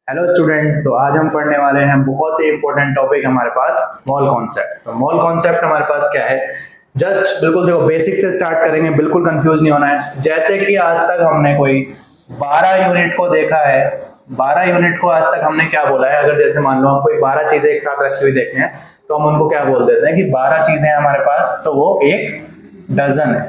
Hello student. तो आज हम पढ़ने वाले हैं बहुत ही इंपॉर्टेंट टॉपिक हमारे पास मोल कॉन्सेप्ट। तो मोल कॉन्सेप्ट हमारे पास क्या है, जस्ट बिल्कुल देखो बेसिक से स्टार्ट करेंगे, बिल्कुल कंफ्यूज नहीं होना है। जैसे कि आज तक हमने कोई 12 यूनिट को देखा है, 12 यूनिट को आज तक हमने क्या बोला है। अगर जैसे मान लो हम कोई 12 चीजें एक साथ रखी हुई देखते हैं तो हम उनको क्या बोल देते हैं कि 12 चीजें हमारे पास, तो वो एक डजन है,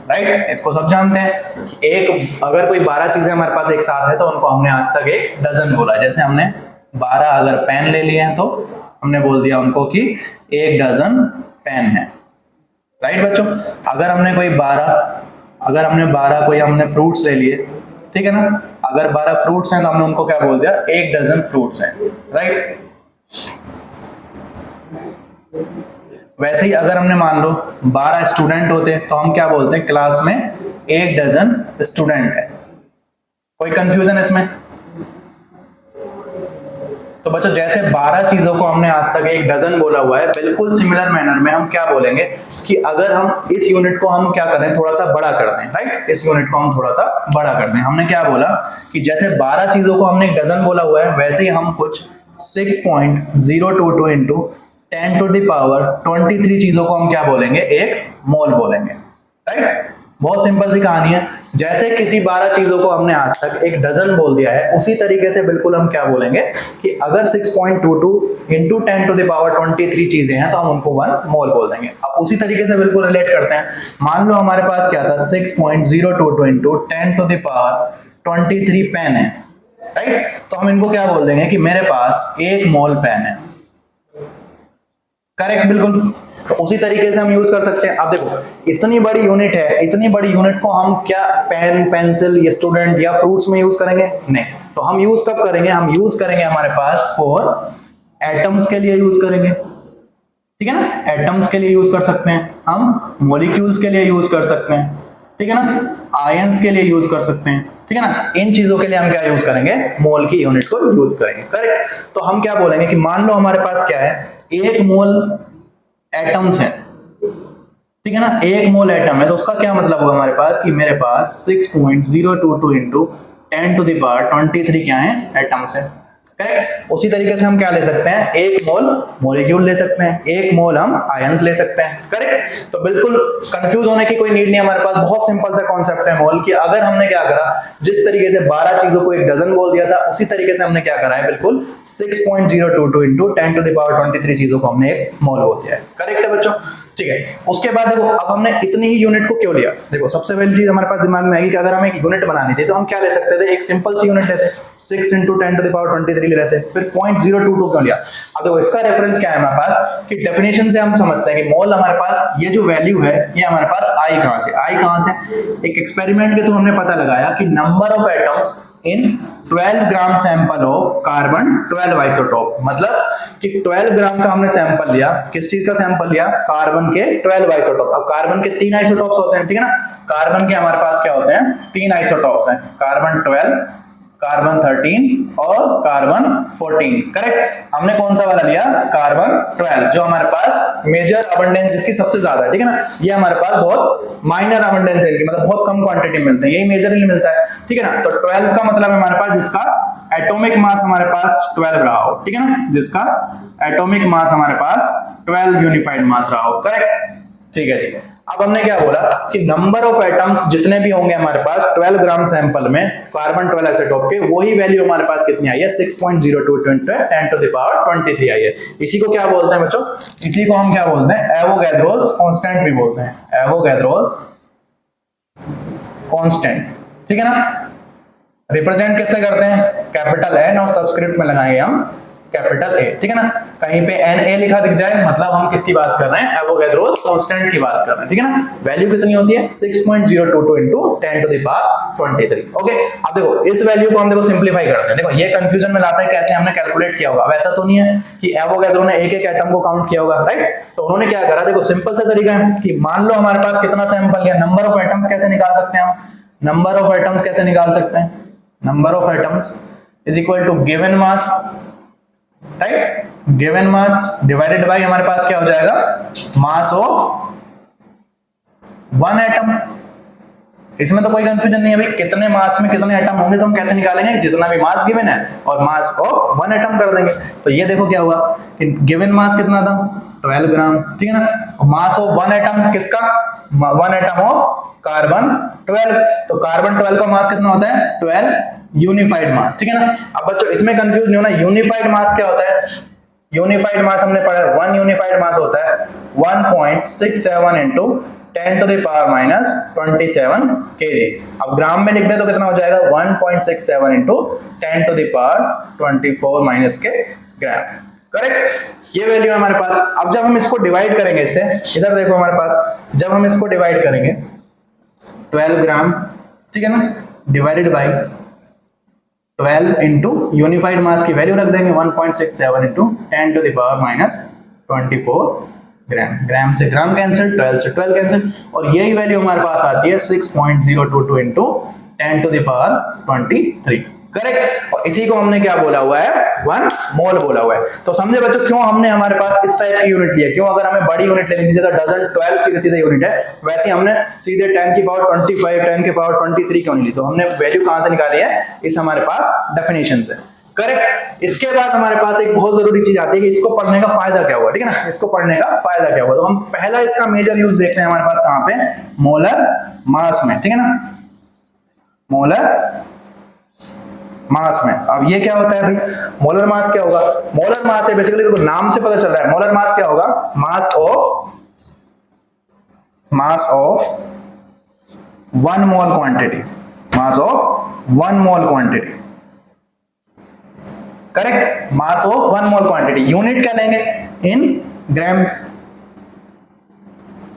राइट। इसको सब जानते हैं कि एक अगर कोई 12 चीजें हमारे पास एक साथ है तो उनको हमने आज तक एक डजन बोला। जैसे हमने 12 अगर पेन ले लिए हैं तो हमने बोल दिया उनको कि एक डजन पेन है, राइट बच्चों। अगर हमने 12 कोई हमने फ्रूट्स ले लिए, ठीक है ना। अगर 12 फ्रूट्स हैं तो हमने उनको क्या बोल दिया, एक डजन फ्रूट्स हैं, राइट। वैसे ही अगर हमने मान लो 12 स्टूडेंट होते तो हम क्या बोलते हैं, क्लास में एक डजन स्टूडेंट है। कोई कंफ्यूजन इसमें? तो बच्चों जैसे 12 चीजों को हमने आज तक एक डजन बोला हुआ है, बिल्कुल सिमिलर मैनर में हम क्या बोलेंगे कि अगर हम इस यूनिट को हम क्या करें, थोड़ा सा बड़ा कर दें, राइट। इस यूनिट को हम थोड़ा सा बड़ा कर दें। हमने क्या बोला कि जैसे 12 चीजों को हमने एक डजन बोला हुआ है, वैसे ही हम कुछ 6.022 इंटू 10 टू द पावर 23 चीजों को हम क्या बोलेंगे, एक मोल बोलेंगे, राइट। बहुत सिंपल सी कहानी है। जैसे किसी 12 चीजों को हमने आज तक एक डजन बोल दिया है, उसी तरीके से बिल्कुल हम क्या बोलेंगे कि अगर 6.22 इंटू 10 टू द पावर 23 चीजें हैं तो हम उनको 1 मोल बोल देंगे। अब उसी तरीके से बिल्कुल रिलेट करते हैं। मान लो हमारे पास क्या था, 6.022 इंटू 10 टू द पावर 23 पेन है, राइट। तो हम इनको क्या बोल देंगे कि मेरे पास एक मोल पेन है, करेक्ट, बिल्कुल। तो उसी तरीके से हम यूज कर सकते हैं। अब देखो इतनी बड़ी यूनिट है, इतनी बड़ी यूनिट को हम क्या पेन, पेंसिल, या स्टूडेंट या फ्रूट्स में यूज करेंगे? नहीं। तो हम यूज कब करेंगे, हम यूज करेंगे हमारे पास फॉर एटम्स के लिए यूज करेंगे, ठीक है ना। एटम्स के लिए यूज कर सकते हैं हम, मॉलिक्यूल्स के लिए यूज कर सकते हैं, ठीक है ना, आयंस के लिए यूज कर सकते हैं, ठीक है ना। इन चीजों के लिए हम क्या यूज करेंगे, मोल की यूनिट को यूज करेंगे, करेक्ट। तो हम क्या बोलेंगे कि मान लो हमारे पास क्या है, एक मोल एटम्स है, ठीक है ना, एक मोल एटम है। तो उसका क्या मतलब होगा हमारे पास कि मेरे पास 6.022 इंटू 10 टू द पावर 23 क्या है, एटम्स है, करेक्ट। उसी तरीके से हम क्या ले सकते हैं, एक मोल मॉलिक्यूल ले सकते हैं, एक मोल हम आयंस ले सकते हैं, करेक्ट। तो बिल्कुल कंफ्यूज होने की कोई नीड नहीं है। हमारे पास बहुत सिंपल सा कॉन्सेप्ट है मोल की। अगर हमने क्या करा, जिस तरीके से 12 चीजों को एक डजन बोल दिया था, उसी तरीके से हमने क्या करा है, बिल्कुल 6.022 इंटू 10 टू द पावर 23 चीजों को हमने एक मोल बोल दिया है, करेक्ट है बच्चों, ठीक है। उसके बाद देखो अब हमने इतनी ही यूनिट को क्यों लिया। देखो सबसे पहली चीज हमारे पास दिमाग में आएगी कि अगर हमें एक यूनिट बनानी थी तो हम क्या ले सकते थे, एक सिंपल सी यूनिट लेते, 6 इंटू 10 टू द पावर 23 ले लेते, फिर 0.022 क्यों लिया। अब देखो इसका रेफरेंस क्या है हमारे पास, कि डेफिनेशन से हम समझते हैं कि मोल हमारे पास ये जो वैल्यू है, ये हमारे पास आई कहां से, एक एक्सपेरिमेंट के थ्रू हमने पता लगाया कि number of atoms in 12 gram sample of carbon 12 isotope. मतलब कि 12 ग्राम का हमने सैंपल लिया, किस चीज का सैंपल लिया, कार्बन के 12 आइसोटोप। अब कार्बन के 3 आइसोटोप्स होते हैं, ठीक है ना। कार्बन के हमारे पास क्या होते हैं, 3 आइसोटोप्स हैं, कार्बन 12, कार्बन 13 और कार्बन 14, करेक्ट। हमने कौन सा वाला लिया, कार्बन 12, जो हमारे पास मेजर अबंडेंस जिसकी सबसे ज्यादा है, ठीक है ना। ये हमारे पास बहुत माइनर अबंडेंस है इनकी, मतलब बहुत कम क्वांटिटी मिलते हैं, यही मेजरली मिलता है, ठीक है ना। तो 12 का मतलब है हमारे पास जिसका एटॉमिक मास हमारे पास 12 रहा हो, ठीक है ना, जिसका एटॉमिक मास हमारे पास 12 यूनिफाइड मास रहा हो, करेक्ट, ठीक है जी। अब हमने क्या बोला कि नंबर ऑफ एटम्स जितने भी होंगे हमारे पास 12 ग्राम सैंपल में कार्बन 12 आइसोटोप के, वही वैल्यू हमारे पास कितनी आई है, 6.022 10 टू द पावर 23 आई है। इसी को क्या बोलते हैं बच्चों, इसी को हम क्या बोलते हैं, एवोगैड्रोस कांस्टेंट भी बोलते हैं, एवोगैड्रोस कांस्टेंट, ठीक है ना। रिप्रेजेंट किससे करते हैं, कैपिटल एन और सबस्क्रिप्ट में लगाएंगे हम कैपिटल ए, ठीक है ना। कहीं पे एन ए लिखा दिख जाए मतलब हम किसकी बात कर रहे हैं, एवोगैड्रोस कांस्टेंट की बात कर रहे हैं, ठीक है ना। वैल्यू कितनी होती है, 6.022 into 10 to the power 23, okay. अब देखो इस वैल्यू को हम देखो सिंप्लीफाई करते हैं। देखो ये कंफ्यूजन में लाता है कैसे हमने कैलकुलेट किया होगा। वैसा तो नहीं है कि एवोगैड्रो ने एक एक एटम को काउंट किया होगा, राइट। तो उन्होंने क्या करा, देखो सिंपल सा तरीका है कि मान लो हमारे पास कितना सैंपल लिया, नंबर ऑफ एटम्स कैसे निकाल सकते हैं हम, नंबर ऑफ एटम्स कैसे निकाल सकते हैं, number of atoms is equal to given mass, right, given mass divided by हमारे पास क्या हो जाएगा, मास ऑफ वन एटम, इसमें तो कोई कंफ्यूजन नहीं है भाई, कितने मास में कितने एटम होंगे तो हम कैसे निकालेंगे, जितना भी मास गिवन है और मास ऑफ वन एटम कर देंगे। तो ये देखो क्या हुआ कि गिवन मास कितना था 12 ग्राम, ठीक है ना, और मास ऑफ वन एटम किसका, वन एटम ऑफ कार्बन 12, तो कार्बन 12 का मास कितना होता है 12 यूनिफाइड मास, ठीक है ना। अब बच्चों इसमें कंफ्यूज नहीं होना, यूनिफाइड मास क्या होता है, यूनिफाइड मास हमने पढ़ा है, वन यूनिफाइड मास होता है 1.67 into 10 to the power minus 27 kg। अब ग्राम में लिख दे तो कितना हो जाएगा 1.67 into 10 to the power 24 minus के ग्राम, करेक्ट, ये वैल्यू है हमारे पास। अब जब हम इसको डिवाइड करेंगे इससे, इधर देखो हमारे पास, जब हम इसको डिवाइड करेंगे 12 ग्राम, ठीक है ना, डिवाइडेड बाई 12 इंटू यूनिफाइड मास की वैल्यू रख देंगे 1.67 into 10 to the power minus 24 ग्राम, ग्राम से ग्राम कैंसिल, 12 से 12 कैंसिल, और यही वैल्यू हमारे पास आती है 6.022 into 10 to the power 23, correct. और इसी को हमने क्या बोला हुआ है 1 मोल बोला हुआ है। तो समझे बच्चों क्यों हमने हमारे पास इस टाइप की यूनिट लिया, क्यों, अगर हमें बड़ी यूनिट लेनी थी जैसे डजन 12 सीधे सीधे यूनिट है, वैसे हमने सीधे 10 की पावर 25 10 की पावर 23 क्यों नहीं ली, तो हमने वैल्यू कहां से निकाली है, इस हमारे पास डेफिनेशन से, करेक्ट। इसके बाद हमारे पास एक बहुत जरूरी चीज आती है कि इसको पढ़ने का फायदा क्या हुआ, ठीक है ना, इसको पढ़ने का फायदा क्या हुआ। तो हम पहला इसका मेजर यूज देखते हैं हमारे पास कहां पे, मोलर मास में, ठीक है ना, मोलर मास में। अब ये क्या होता है भाई, मोलर मास क्या होगा, मोलर मास है बेसिकली, देखो नाम से पता चल रहा है, मोलर मास क्या होगा, mass of 1 mole quantity, mass of 1 mole quantity, correct, mass of 1 mole quantity. Unit क्या लेंगे, इन ग्राम्स,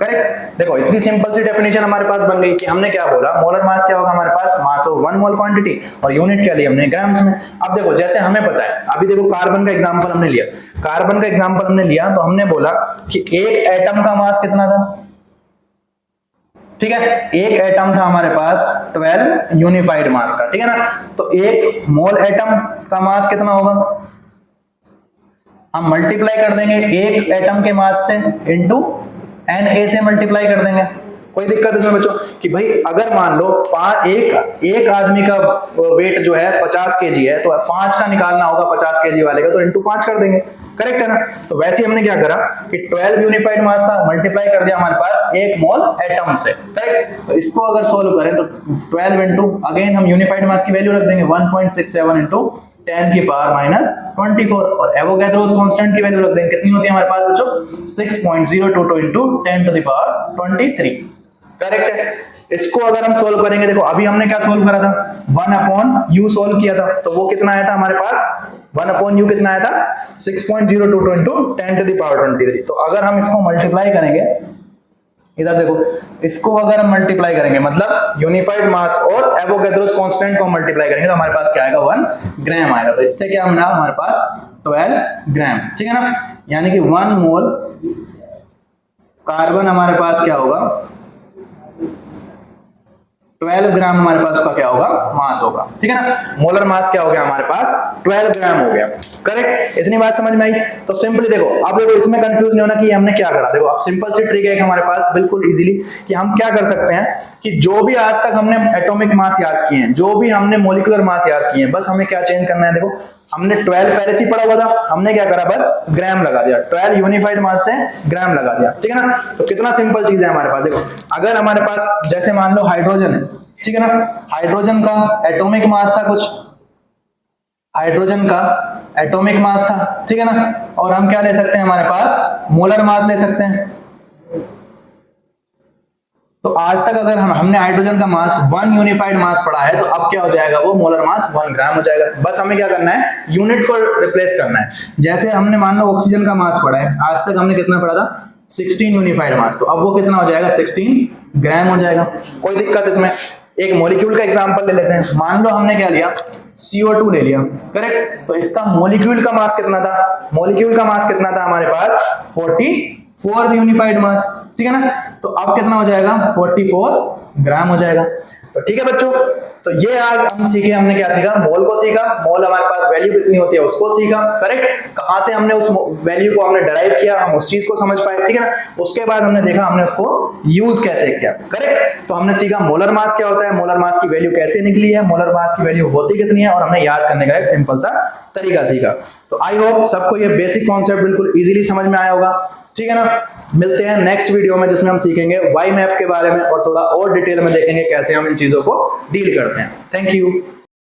करेक्ट। देखो इतनी सिंपल सी डेफिनेशन हमारे पास बन गई कि हमने क्या बोला, मोलर मास क्या होगा हमारे पास, मास ऑफ 1 मोल क्वांटिटी, और यूनिट क्या लिया हमने, ग्राम्स में। अब देखो जैसे हमें पता है, अभी देखो कार्बन का एग्जांपल हमने लिया, कार्बन का एग्जांपल हमने लिया तो हमने बोला कि एक एटम का मास कितना था, ठीक है, एक एटम था हमारे पास 12 यूनिफाइड मास का, ठीक है ना, तो एक मोल एटम का मास कितना होगा, हम मल्टीप्लाई कर देंगे एक एटम के मास से इनटू Na से मल्टीप्लाई कर देंगे। कोई दिक्कत इसमें बच्चों कि भाई अगर मान लो एक आदमी का वेट जो है 50 केजी है, तो 5 का निकालना होगा 50 केजी वाले का, तो इनटू 5 कर देंगे, करेक्ट है ना। तो वैसे हमने क्या करा कि 12 यूनिफाइड मास था, मल्टीप्लाई कर दिया हमारे पास एक मोल एटम से, करेक्ट। तो इसको अगर सोल्व करें तो 12 इंटू, अगेन हम यूनिफाइड मास की वैल्यू रख देंगे 1.67 इंटू 10 की पावर माइनस 24, और एवोगैड्रोस कांस्टेंट की वैल्यू रख देंगे, कितनी होती है हमारे पास बच्चों 6.022 into 10 to the power 23, correct है। इसको अगर हम सोल्व करेंगे, देखो अभी हमने क्या सोल्व करा था, 1/u सोल्व किया था, तो वो कितना आया था हमारे पास, 1/u कितना आया था 6.022 इंटू 10 टू द पावर 23। तो अगर हम इसको मल्टीप्लाई करेंगे, इधर देखो इसको अगर हम मल्टीप्लाई करेंगे, मतलब यूनिफाइड मास और एवोगैड्रोस कांस्टेंट को मल्टीप्लाई करेंगे तो हमारे पास क्या आएगा 1 ग्राम आएगा। तो इससे क्या मिला हमारे पास 12 ग्राम, ठीक है ना, यानी कि 1 मोल कार्बन हमारे पास क्या होगा 12 ग्राम हमारे पास उसका क्या होगा मास होगा, ठीक है ना। मोलर मास क्या हो गया हमारे पास 12 ग्राम हो गया, करेक्ट। इतनी बात समझ में आई। तो सिंपली देखो, अब देखो इसमें कंफ्यूज नहीं होना कि हमने क्या करा। देखो अब सिंपल सी ट्रिक है हमारे पास बिल्कुल इजीली कि हम क्या कर सकते हैं कि जो भी आज तक हमने एटॉमिक मास याद किए हैं, जो भी हमने मॉलिक्यूलर मास याद किए हैं, बस हमें क्या चेंज करना है। देखो हमने 12 पहले से पढ़ा हुआ था, हमने क्या करा बस ग्राम लगा दिया, 12 यूनिफाइड मास से ग्राम लगा दिया, ठीक है ना। तो कितना सिंपल चीज है हमारे पास। देखो अगर हमारे पास जैसे मान लो हाइड्रोजन है, ठीक है ना, हाइड्रोजन का एटॉमिक मास था कुछ, हाइड्रोजन का एटॉमिक मास था, ठीक है ना, और हम क्या ले सकते हैं हमारे पास मोलर मास ले सकते हैं। तो आज तक अगर हमने हाइड्रोजन का मास 1 यूनिफाइड मास पढ़ा है, तो अब क्या हो जाएगा वो मोलर मास 1 ग्राम हो जाएगा। बस हमें क्या करना है यूनिट को रिप्लेस करना है। जैसे हमने मान लो ऑक्सीजन का मास पढ़ा है, आज तक हमने कितना पढ़ा था 16 यूनिफाइड मास, तो अब वो कितना हो जाएगा 16 ग्राम हो जाएगा। कोई दिक्कत इसमें। एक मॉलिक्यूल का एग्जांपल ले लेते हैं, मान लो हमने क्या लिया CO2 ले लिया, करेक्ट। तो इसका मॉलिक्यूल का मास कितना था, मॉलिक्यूल का मास कितना था हमारे पास 44 यूनिफाइड मास, ठीक है ना। तो अब कितना हो जाएगा 44 ग्राम हो जाएगा। तो ठीक है बच्चों, तो ये आज हम सीखे, हमने क्या सीखा, मोल को सीखा, मोल हमारे पास वैल्यू कितनी होती है उसको सीखा, करेक्ट, कहां से हमने उस वैल्यू को हमने डिराइव किया, हम उस चीज को समझ पाए, ठीक है ना। उसके बाद हमने देखा हमने उसको यूज कैसे किया, करेक्ट। तो हमने सीखा मोलर मास क्या होता है, मोलर मास की वैल्यू कैसे निकली है, मोलर मास की वैल्यू होती कितनी है, और हमने याद करने का एक सिंपल सा तरीका सीखा। तो आई होप सबको ये बेसिक कॉन्सेप्ट बिल्कुल इजीली समझ में आया होगा, ठीक है ना। मिलते हैं नेक्स्ट वीडियो में जिसमें हम सीखेंगे वाई मैप के बारे में और थोड़ा और डिटेल में देखेंगे कैसे हम इन चीजों को डील करते हैं। Thank you.